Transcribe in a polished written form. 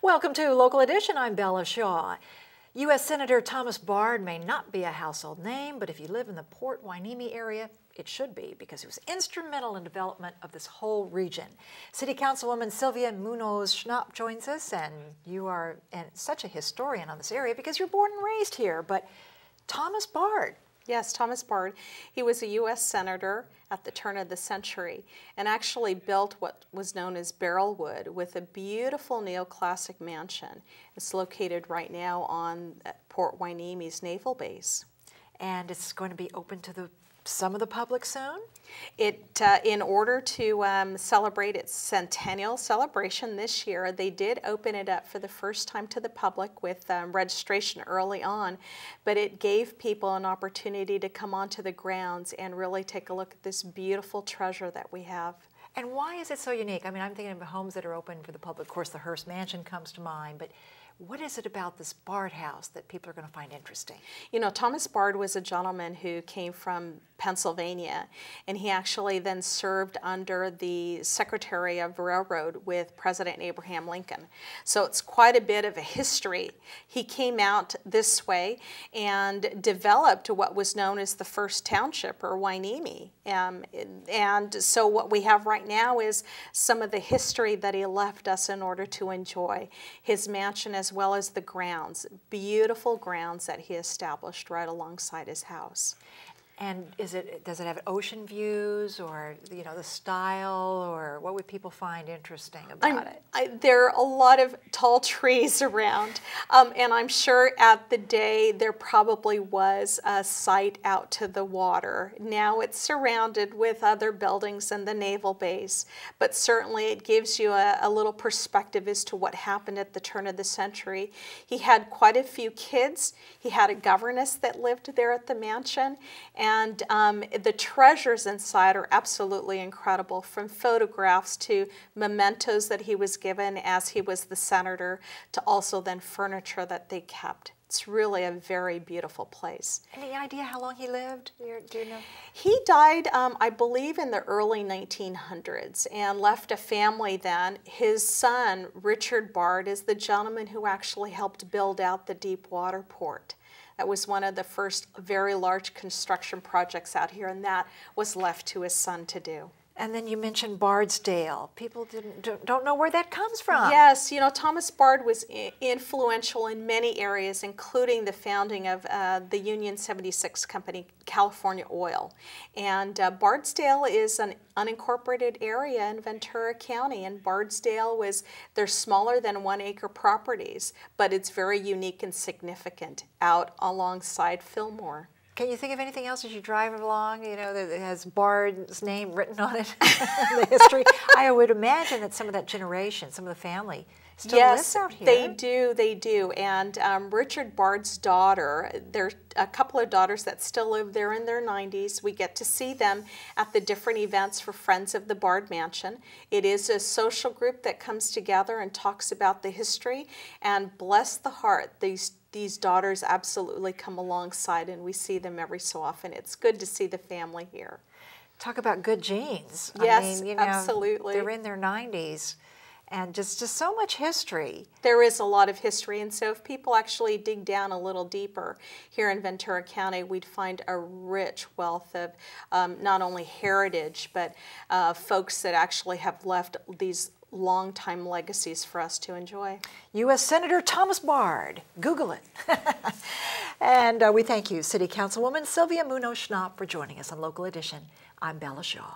Welcome to Local Edition. I'm Bella Shaw. U.S. Senator Thomas Bard may not be a household name, but if you live in the Port Hueneme area, it should be, because he was instrumental in development of this whole region. City Councilwoman Sylvia Munoz-Schnopp joins us, and you are such a historian on this area because you're born and raised here. But Thomas Bard. Yes, Thomas Bard. He was a U.S. Senator at the turn of the century and actually built what was known as Barrelwood with a beautiful neoclassic mansion. It's located right now on Port Hueneme's Naval Base. And it's going to be open to some of the public soon? In order to celebrate its centennial celebration this year, they did open it up for the first time to the public with registration early on, but it gave people an opportunity to come onto the grounds and really take a look at this beautiful treasure that we have. And why is it so unique? I mean, I'm thinking of homes that are open for the public. Of course, the Hearst Mansion comes to mind, but what is it about this Bard house that people are going to find interesting? You know, Thomas Bard was a gentleman who came from Pennsylvania, and he actually then served under the Secretary of Railroad with President Abraham Lincoln. So it's quite a bit of a history. He came out this way and developed what was known as the first township, or Hueneme. And so what we have right now is some of the history that he left us in order to enjoy. His mansion as well as the grounds, beautiful grounds that he established right alongside his house. And does it have ocean views, or the style, or what would people find interesting about it? There are a lot of tall trees around, and I'm sure at the day there probably was a site out to the water. Now it's surrounded with other buildings and the naval base, but certainly it gives you a little perspective as to what happened at the turn of the century. He had quite a few kids. He had a governess that lived there at the mansion, and the treasures inside are absolutely incredible, from photographs to mementos that he was given as he was the senator, to also then furniture that they kept. It's really a very beautiful place. Any idea how long he lived? Do you know? He died, I believe, in the early 1900s and left a family then. His son, Richard Bard, is the gentleman who actually helped build out the deep water port. That was one of the first very large construction projects out here, and that was left to his son to do. And then you mentioned Bardsdale. People don't know where that comes from. Yes, you know, Thomas Bard was influential in many areas, including the founding of the Union 76 company, California Oil. And Bardsdale is an unincorporated area in Ventura County, and Bardsdale they're smaller than 1 acre properties, but it's very unique and significant out alongside Fillmore. Can you think of anything else as you drive along, that has Bard's name written on it, the history? I would imagine that some of that generation, some of the family, still lives out here. Yes, they do. And Richard Bard's daughter, there are a couple of daughters that still live there in their 90s. We get to see them at the different events for Friends of the Bard Mansion. It is a social group that comes together and talks about the history, and bless the heart, these daughters absolutely come alongside, and we see them every so often. It's good to see the family here. Talk about good genes. Yes, I mean, absolutely. They're in their 90s, and just so much history. There is a lot of history, and so if people actually dig down a little deeper here in Ventura County, we'd find a rich wealth of not only heritage, but folks that actually have left these long-time legacies for us to enjoy. U.S. Senator Thomas Bard. Google it. And we thank you, City Councilwoman Sylvia Munoz-Schnopp, for joining us on Local Edition. I'm Bella Shaw.